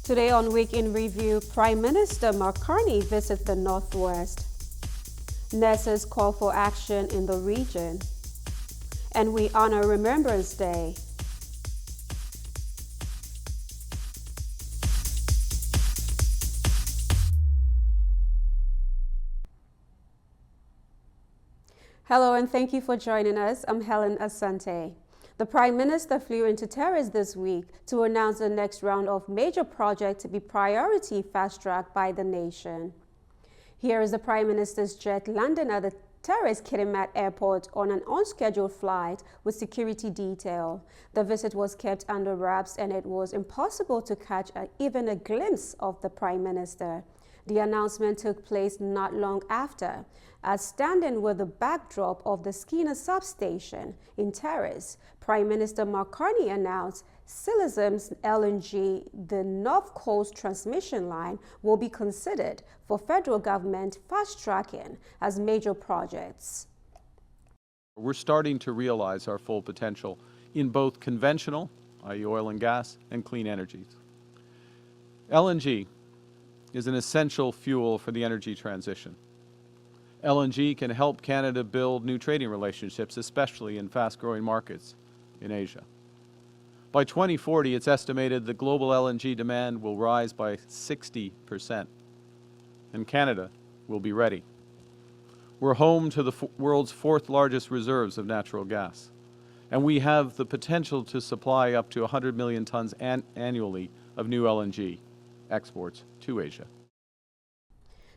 Today on Week in Review, Prime Minister Mark Carney visits the Northwest. NESA's call for action in the region. And we honor Remembrance Day. Hello and thank you for joining us. I'm Helen Asante. The Prime Minister flew into Terrace this week to announce the next round of major projects to be priority fast-tracked by the nation. Here is the Prime Minister's jet landing at the Terrace Kitimat Airport on an unscheduled flight with security detail. The visit was kept under wraps and it was impossible to catch even a glimpse of the Prime Minister. The announcement took place not long after, as standing with the backdrop of the Skinner substation in Terrace, Prime Minister Mark Carney announced Silism's LNG, the North Coast transmission line, will be considered for federal government fast-tracking as major projects. We're starting to realize our full potential in both conventional, i.e. oil and gas, and clean energies. LNG is an essential fuel for the energy transition. LNG can help Canada build new trading relationships, especially in fast-growing markets in Asia. By 2040, it's estimated the global LNG demand will rise by 60%, and Canada will be ready. We're home to the world's fourth largest reserves of natural gas, and we have the potential to supply up to 100 million tons annually of new LNG exports to Asia.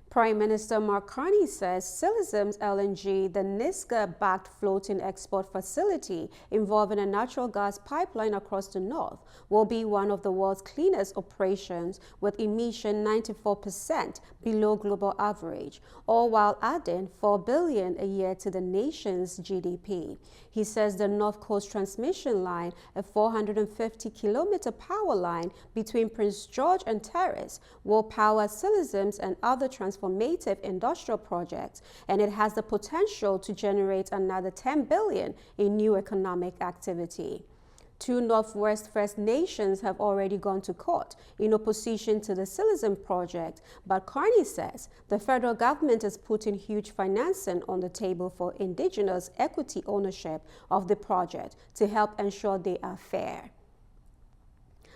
Prime Minister Mark Carney says Silism's LNG, the Nisga'a-backed floating export facility involving a natural gas pipeline across the north, will be one of the world's cleanest operations with emission 94% below global average, all while adding $4 billion a year to the nation's GDP. He says the North Coast transmission line, a 450-kilometer power line between Prince George and Terrace, will power Silism's and other transformative industrial projects, and it has the potential to generate another $10 billion in new economic activity. Two Northwest First Nations have already gone to court in opposition to the Silism project, but Carney says the federal government is putting huge financing on the table for Indigenous equity ownership of the project to help ensure they are fair.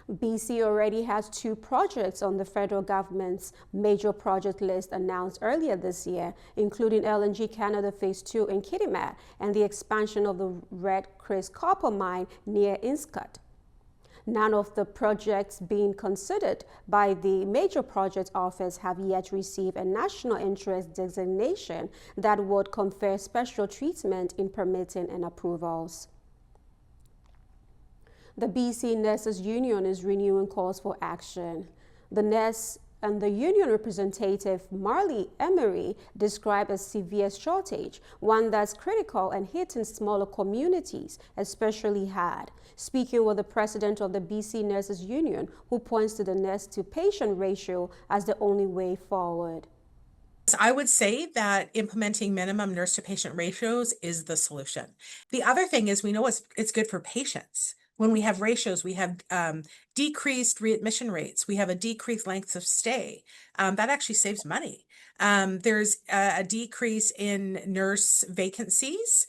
BC already has two projects on the federal government's major project list announced earlier this year, including LNG Canada Phase 2 in Kitimat and the expansion of the Red Chris copper mine near Inscut. None of the projects being considered by the Major Projects Office have yet received a national interest designation that would confer special treatment in permitting and approvals. The BC Nurses Union is renewing calls for action. The nurse and the union representative Marley Emery described a severe shortage, one that's critical and hitting smaller communities especially hard. Speaking with the president of the BC Nurses Union, who points to the nurse-to-patient ratio as the only way forward. I would say that implementing minimum nurse-to-patient ratios is the solution. The other thing is we know it's good for patients. When we have ratios, we have decreased readmission rates. We have a decreased length of stay. That actually saves money. There's a decrease in nurse vacancies,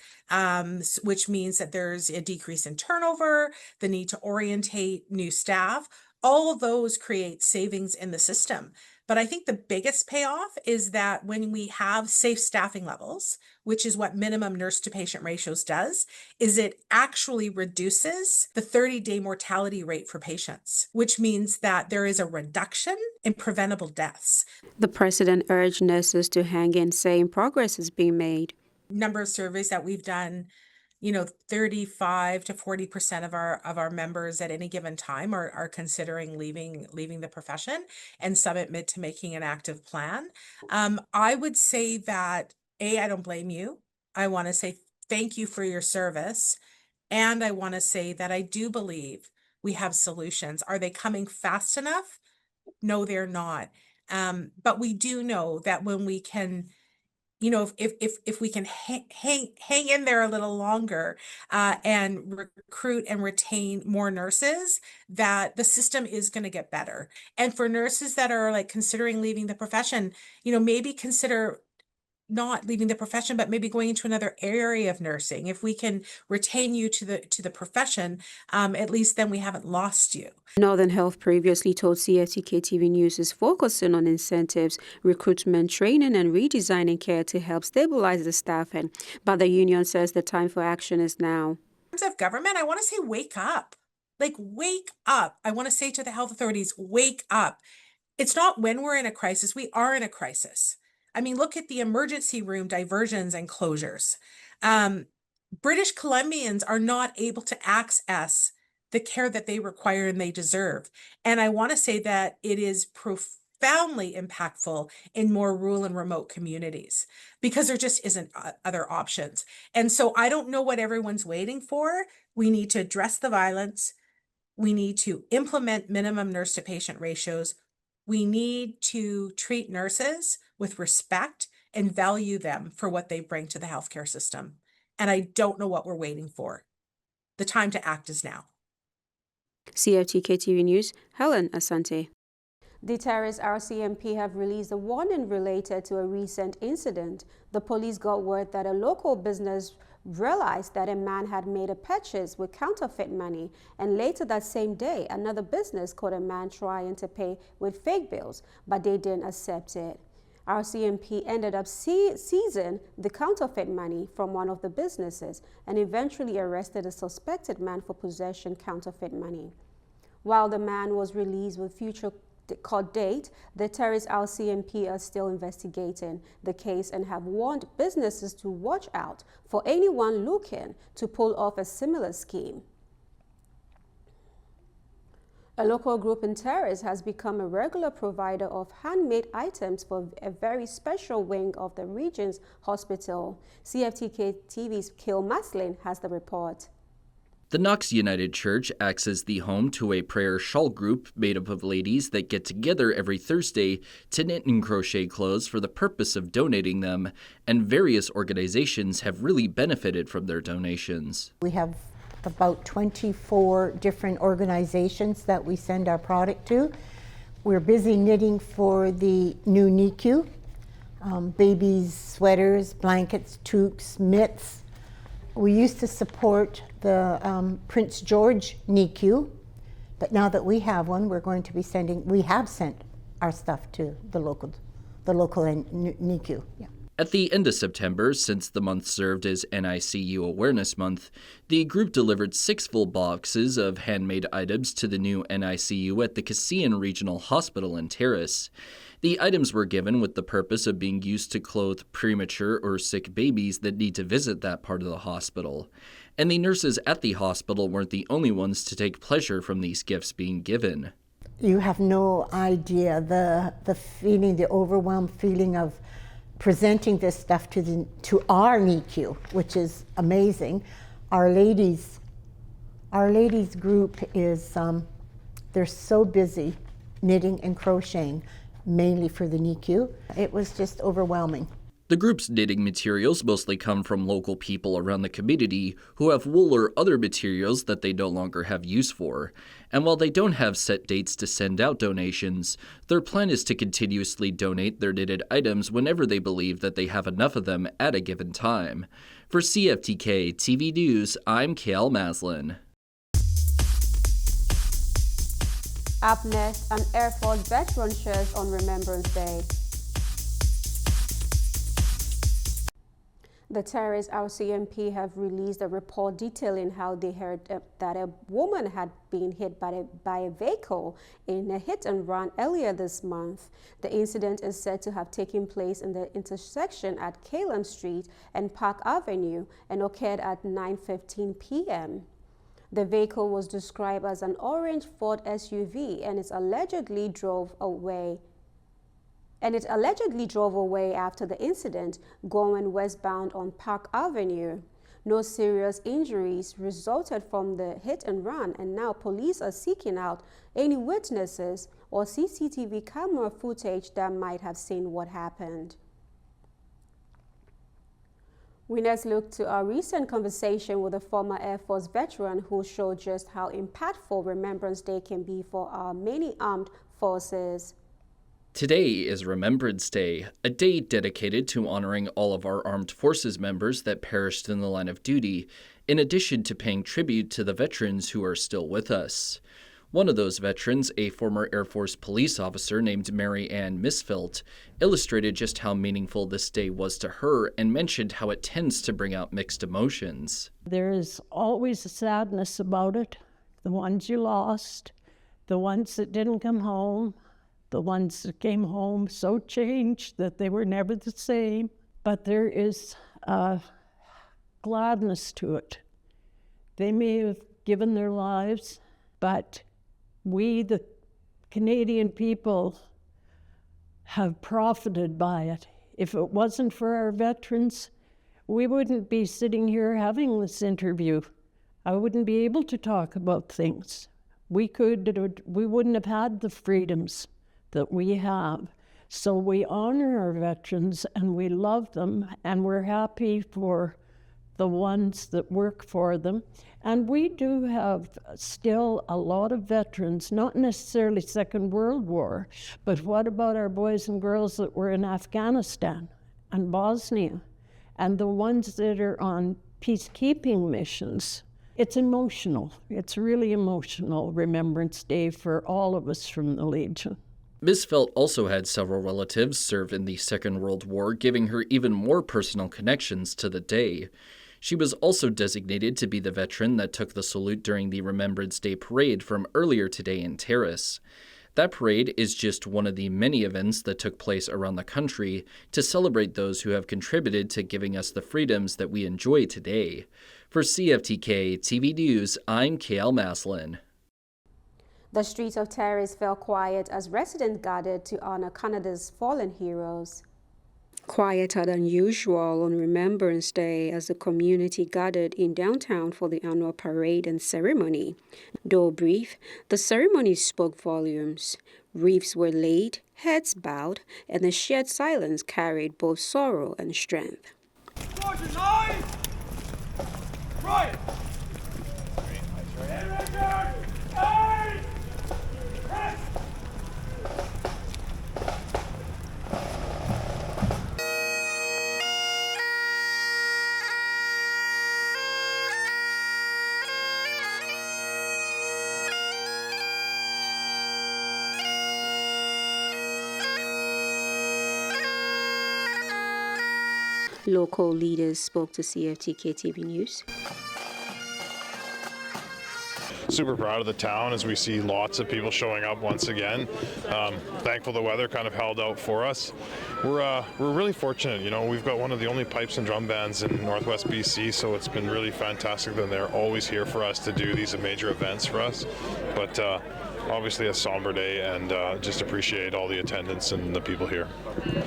which means that there's a decrease in turnover, the need to orientate new staff. All of those create savings in the system. But I think the biggest payoff is that when we have safe staffing levels, which is what minimum nurse-to-patient ratios does, is it actually reduces the 30-day mortality rate for patients, which means that there is a reduction in preventable deaths. The president urged nurses to hang in, saying progress is being made. Number of surveys that we've done, 35 to 40% of our members at any given time are considering leaving the profession, and some admit to making an active plan. I would say that, I don't blame you. I want to say thank you for your service. And I want to say that I do believe we have solutions. Are they coming fast enough? No, they're not. But we do know that when we can you know, if we can hang in there a little longer, and recruit and retain more nurses, that the system is going to get better. And for nurses that are like considering leaving the profession, you know, maybe consider not leaving the profession, but maybe going into another area of nursing. If we can retain you to the profession, at least then we haven't lost you. Northern Health previously told CFTK-TV News is focusing on incentives, recruitment, training, and redesigning care to help stabilize the staffing. But the union says the time for action is now. In terms of government, I want to say wake up. Like, wake up. I want to say to the health authorities, wake up. It's not when we're in a crisis, we are in a crisis. I mean, look at the emergency room diversions and closures. British Columbians are not able to access the care that they require and they deserve. And I want to say that it is profoundly impactful in more rural and remote communities because there just isn't other options. And so I don't know what everyone's waiting for. We need to address the violence. We need to implement minimum nurse to patient ratios. We need to treat nurses with respect and value them for what they bring to the healthcare system. And I don't know what we're waiting for. The time to act is now. CFTK-TV News, Helen Asante. The Terrace RCMP have released a warning related to a recent incident. The police got word that a local business realized that a man had made a purchase with counterfeit money, and later that same day, another business caught a man trying to pay with fake bills, but they didn't accept it. RCMP ended up seizing the counterfeit money from one of the businesses and eventually arrested a suspected man for possession counterfeit money. While the man was released with future court date, the Terrace RCMP are still investigating the case and have warned businesses to watch out for anyone looking to pull off a similar scheme. A local group in Terrace has become a regular provider of handmade items for a very special wing of the region's hospital. CFTK-TV's Kil Maslin has the report. The Knox United Church acts as the home to a prayer shawl group made up of ladies that get together every Thursday to knit and crochet clothes for the purpose of donating them, and various organizations have really benefited from their donations. We have about 24 different organizations that we send our product to. We're busy knitting for the new NICU, babies' sweaters, blankets, toques, mitts. We used to support the Prince George NICU, but now that we have one, we're going to be we have sent our stuff to the local NICU. Yeah. At the end of September, since the month served as NICU Awareness Month, the group delivered 6 full boxes of handmade items to the new NICU at the Cassian Regional Hospital in Terrace. The items were given with the purpose of being used to clothe premature or sick babies that need to visit that part of the hospital. And the nurses at the hospital weren't the only ones to take pleasure from these gifts being given. You have no idea the feeling, the overwhelmed feeling of presenting this stuff to our NICU, which is amazing. Our ladies group is they're so busy knitting and crocheting, mainly for the NICU. It was just overwhelming. The group's knitting materials mostly come from local people around the community who have wool or other materials that they no longer have use for. And while they don't have set dates to send out donations, their plan is to continuously donate their knitted items whenever they believe that they have enough of them at a given time. For CFTK-TV News, I'm Kale Maslin. Up next, an Air Force veteran shares on Remembrance Day. The Terrace RCMP have released a report detailing how they heard that a woman had been hit by a vehicle in a hit and run earlier this month. The incident is said to have taken place in the intersection at Calum Street and Park Avenue and occurred at 9:15 p.m. The vehicle was described as an orange Ford SUV and it allegedly drove away after the incident, going westbound on Park Avenue. No serious injuries resulted from the hit and run, and now police are seeking out any witnesses or CCTV camera footage that might have seen what happened. We next look to our recent conversation with a former Air Force veteran who showed just how impactful Remembrance Day can be for our many armed forces. Today is Remembrance Day, a day dedicated to honoring all of our armed forces members that perished in the line of duty, in addition to paying tribute to the veterans who are still with us. One of those veterans, a former Air Force police officer named Mary Ann Misfelt, illustrated just how meaningful this day was to her and mentioned how it tends to bring out mixed emotions. There is always a sadness about it. The ones you lost, the ones that didn't come home, the ones that came home so changed that they were never the same. But there is a gladness to it. They may have given their lives, but we, the Canadian people, have profited by it. If it wasn't for our veterans, we wouldn't be sitting here having this interview. I wouldn't be able to talk about things. We wouldn't have had the freedoms that we have. So we honor our veterans and we love them, and we're happy for the ones that work for them. And we do have still a lot of veterans, not necessarily Second World War, but what about our boys and girls that were in Afghanistan and Bosnia, and the ones that are on peacekeeping missions? It's emotional. It's really emotional, Remembrance Day, for all of us from the Legion. Misfelt also had several relatives serve in the Second World War, giving her even more personal connections to the day. She was also designated to be the veteran that took the salute during the Remembrance Day parade from earlier today in Terrace. That parade is just one of the many events that took place around the country to celebrate those who have contributed to giving us the freedoms that we enjoy today. For CFTK-TV News, I'm K.L. Maslin. The streets of Terrace fell quiet as residents gathered to honor Canada's fallen heroes. Quieter than usual on Remembrance Day as the community gathered in downtown for the annual parade and ceremony. Though brief, the ceremony spoke volumes. Wreaths were laid, heads bowed, and the shared silence carried both sorrow and strength. Right. Local leaders spoke to CFTK-TV News. Super proud of the town as we see lots of people showing up once again. Thankful the weather kind of held out for us. We're really fortunate, you know, we've got one of the only pipes and drum bands in Northwest BC, so it's been really fantastic that they're always here for us to do these major events for us. But obviously a somber day, and just appreciate all the attendance and the people here.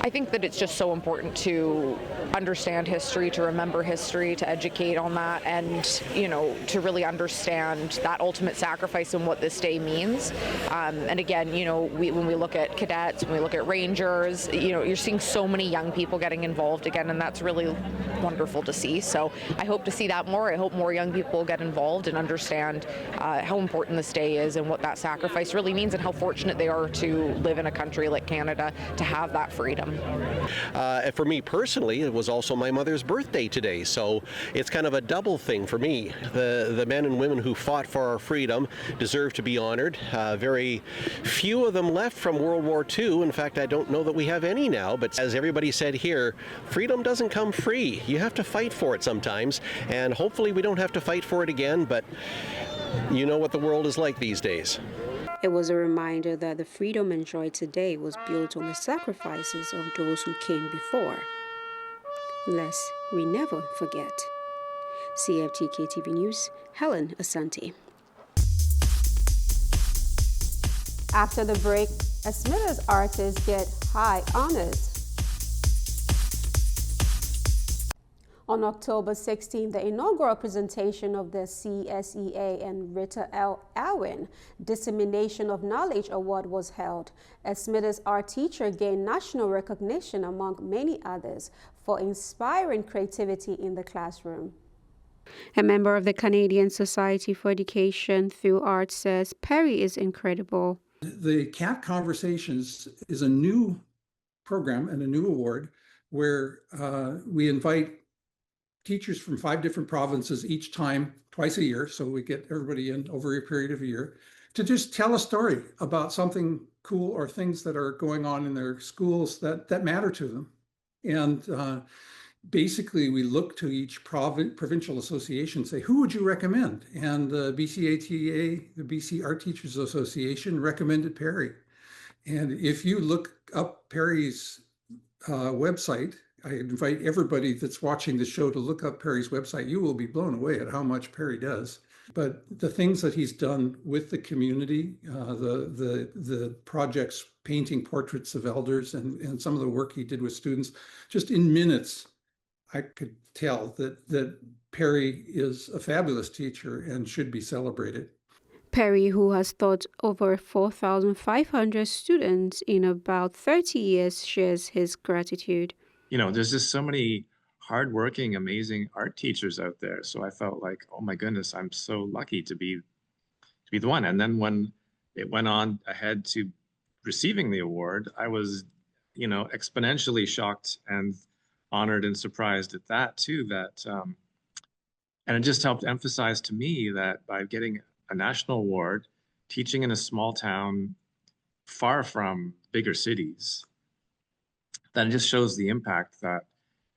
I think that it's just so important to understand history, to remember history, to educate on that, and, you know, to really understand that ultimate sacrifice and what this day means. And again, you know, when we look at cadets, when we look at rangers, you know, you're seeing so many young people getting involved again, and that's really wonderful to see. So I hope to see that more. I hope more young people get involved and understand how important this day is and what that sacrifice really means, and how fortunate they are to live in a country like Canada to have that freedom. For me personally, it was also my mother's birthday today, so it's kind of a double thing for me. The men and women who fought for our freedom deserve to be honored. Very few of them left from World War II. In fact, I don't know that we have any now, but as everybody said here, freedom doesn't come free. You have to fight for it sometimes, and hopefully we don't have to fight for it again, but you know what the world is like these days. It was a reminder that the freedom enjoyed today was built on the sacrifices of those who came before. Lest we never forget. CFTK-TV News, Helen Asante. After the break, Smithers artists get high honors. On October 16, the inaugural presentation of the CSEA and Rita L. Alwyn Dissemination of Knowledge Award was held. A Smithers art teacher gained national recognition among many others for inspiring creativity in the classroom. A member of the Canadian Society for Education Through Art says Perry is incredible. The CAT Conversations is a new program and a new award where we invite teachers from 5 different provinces each time, twice a year, so we get everybody in over a period of a year, to just tell a story about something cool or things that are going on in their schools that matter to them. And basically, we look to each provincial association and say, who would you recommend? And the BCATA, the BC Art Teachers Association, recommended Perry. And if you look up Perry's website, I invite everybody that's watching the show to look up Perry's website. You will be blown away at how much Perry does. But the things that he's done with the community, the projects painting portraits of elders and some of the work he did with students, just in minutes, I could tell that Perry is a fabulous teacher and should be celebrated. Perry, who has taught over 4,500 students in about 30 years, shares his gratitude. You know, there's just so many hardworking, amazing art teachers out there. So I felt like, oh my goodness, I'm so lucky to be the one. And then when it went on ahead to receiving the award, I was, you know, exponentially shocked and honored and surprised at that too. And it just helped emphasize to me that by getting a national award, teaching in a small town far from bigger cities, that it just shows the impact that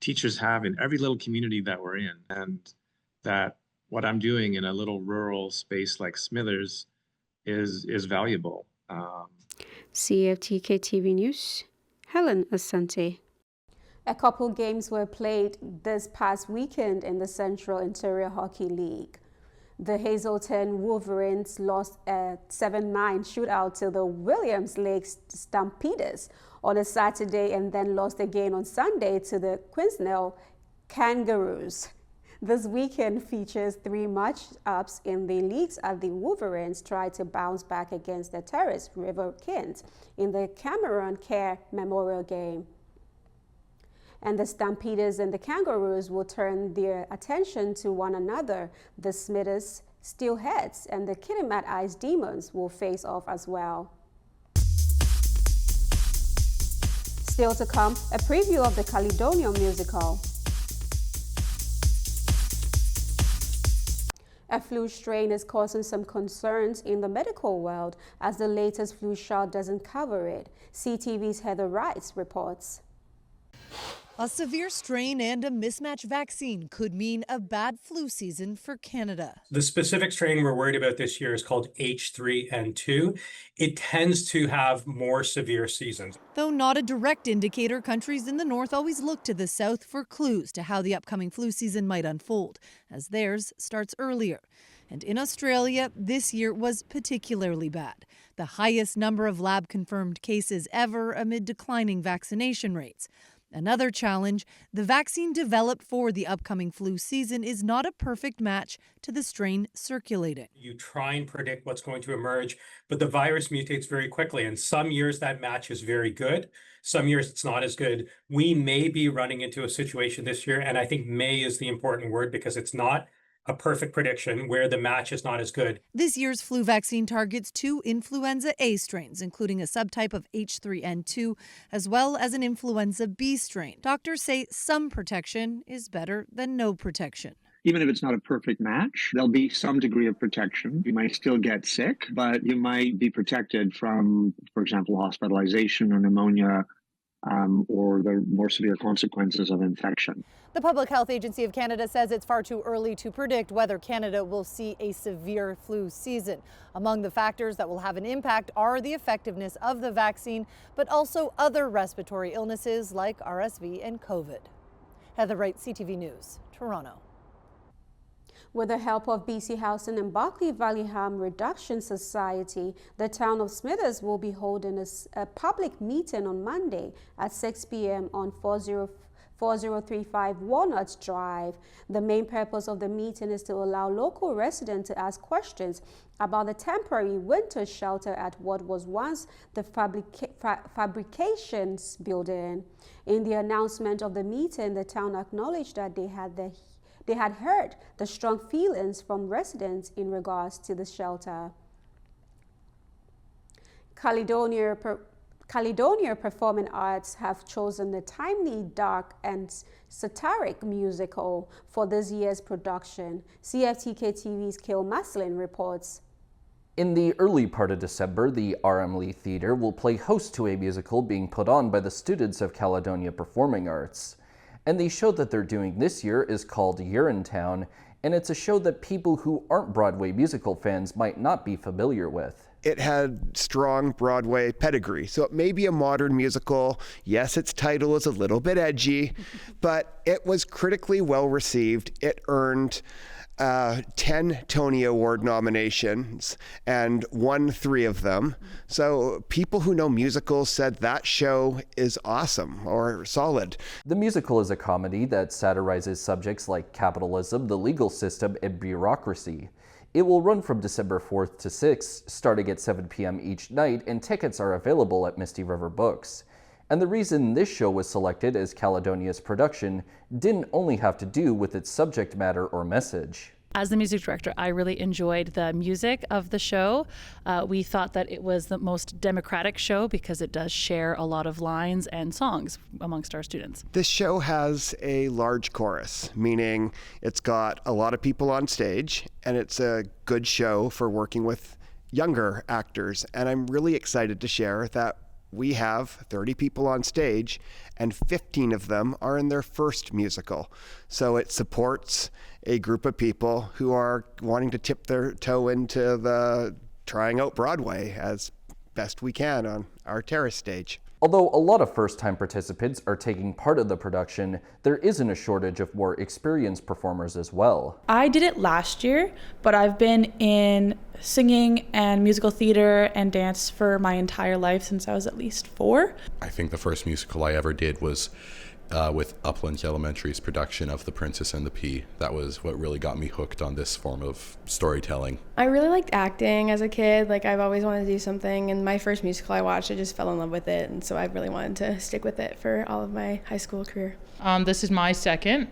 teachers have in every little community that we're in, and that what I'm doing in a little rural space like Smithers is valuable. CFTK-TV News, Helen Asante. A couple games were played this past weekend in the Central Interior Hockey League. The Hazelton Wolverines lost a 7-9 shootout to the Williams Lake Stampeders on a Saturday and then lost again on Sunday to the Quinsnell Kangaroos. This weekend features 3 match-ups in the leagues as the Wolverines try to bounce back against the Terrace River Kings in the Cameron Care Memorial Game. And the Stampeders and the Kangaroos will turn their attention to one another. The Smithers Steelheads and the Kitimat Ice Demons will face off as well. Still to come, a preview of the Caledonia musical. A flu strain is causing some concerns in the medical world as the latest flu shot doesn't cover it. CTV's Heather Rice reports. A severe strain and a mismatch vaccine could mean a bad flu season for Canada. The specific strain we're worried about this year is called H3N2. It tends to have more severe seasons. Though not a direct indicator, countries in the north always look to the south for clues to how the upcoming flu season might unfold, as theirs starts earlier. And in Australia, this year was particularly bad. The highest number of lab-confirmed cases ever amid declining vaccination rates. Another challenge, the vaccine developed for the upcoming flu season is not a perfect match to the strain circulating. You try and predict what's going to emerge, but the virus mutates very quickly. And some years that match is very good. Some years it's not as good. We may be running into a situation this year, and I think may is the important word because it's not a perfect prediction where the match is not as good. This year's flu vaccine targets 2 influenza A strains, including a subtype of H3N2, as well as an influenza B strain. Doctors say some protection is better than no protection. Even if it's not a perfect match, there'll be some degree of protection. You might still get sick, but you might be protected from, for example, hospitalization or pneumonia, or the more severe consequences of infection. The Public Health Agency of Canada says it's far too early to predict whether Canada will see a severe flu season. Among the factors that will have an impact are the effectiveness of the vaccine, but also other respiratory illnesses like RSV and COVID. Heather Wright, CTV News, Toronto. With the help of BC Housing and Barclay Valley Harm Reduction Society, the town of Smithers will be holding a public meeting on Monday at 6 p.m. on 404 4035 Walnut Drive. The main purpose of the meeting is to allow local residents to ask questions about the temporary winter shelter at what was once the fabrications building. In the announcement of the meeting, the town acknowledged that they had heard the strong feelings from residents in regards to the shelter. Caledonia Performing Arts have chosen the timely, dark, and satiric musical for this year's production. CFTK-TV's Kale Maslin reports. In the early part of December, the R.M. Lee Theatre will play host to a musical being put on by the students of Caledonia Performing Arts. And the show that they're doing this year is called Urinetown, and it's a show that people who aren't Broadway musical fans might not be familiar with. It had strong Broadway pedigree, so it may be a modern musical. Yes, its title is a little bit edgy, but it was critically well received. It earned 10 Tony Award nominations and won 3 of them. So people who know musicals said that show is awesome or solid. The musical is a comedy that satirizes subjects like capitalism, the legal system, and bureaucracy. It will run from December 4th to 6th, starting at 7 p.m. each night, and tickets are available at Misty River Books. And the reason this show was selected as Caledonia's production didn't only have to do with its subject matter or message. As the music director, I really enjoyed the music of the show. We thought that it was the most democratic show because it does share a lot of lines and songs amongst our students. This show has a large chorus, meaning it's got a lot of people on stage, and it's a good show for working with younger actors. And I'm really excited to share that we have 30 people on stage, and 15 of them are in their first musical. So it supports a group of people who are wanting to tip their toe into the trying out Broadway as best we can on our terrace stage. Although a lot of first-time participants are taking part of the production, there isn't a shortage of more experienced performers as well. I did it last year, but I've been in singing and musical theater and dance for my entire life since I was at least 4. I think the first musical I ever did was with Uplands Elementary's production of The Princess and the Pea. That was what really got me hooked on this form of storytelling. I really liked acting as a kid. I've always wanted to do something, and my first musical I watched, I just fell in love with it, and so I really wanted to stick with it for all of my high school career. This is my second.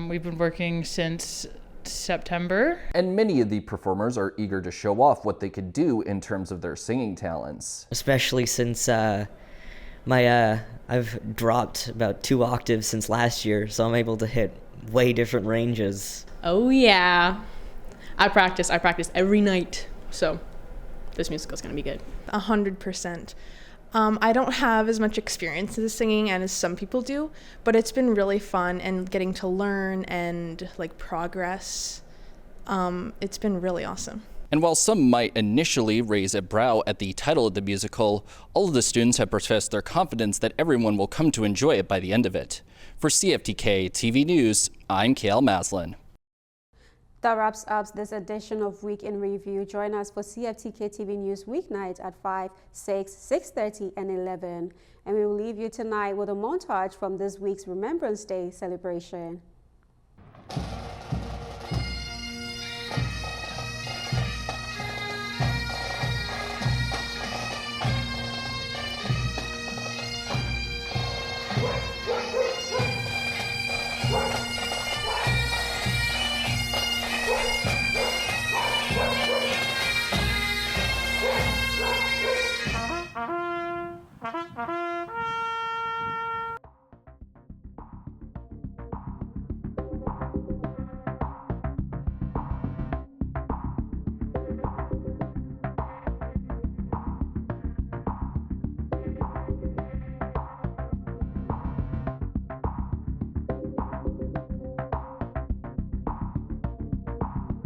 We've been working since September. And many of the performers are eager to show off what they could do in terms of their singing talents. Especially since I've dropped about 2 octaves since last year, so I'm able to hit way different ranges. Oh yeah, I practice every night, so this musical's gonna be good. 100%. I don't have as much experience in singing as some people do, but it's been really fun and getting to learn and progress. It's been really awesome. And while some might initially raise a brow at the title of the musical, all of the students have professed their confidence that everyone will come to enjoy it by the end of it. For CFTK-TV News, I'm Kale Maslin. That wraps up this edition of Week in Review. Join us for CFTK-TV News weeknights at 5, 6, 6:30, and 11. And we will leave you tonight with a montage from this week's Remembrance Day celebration.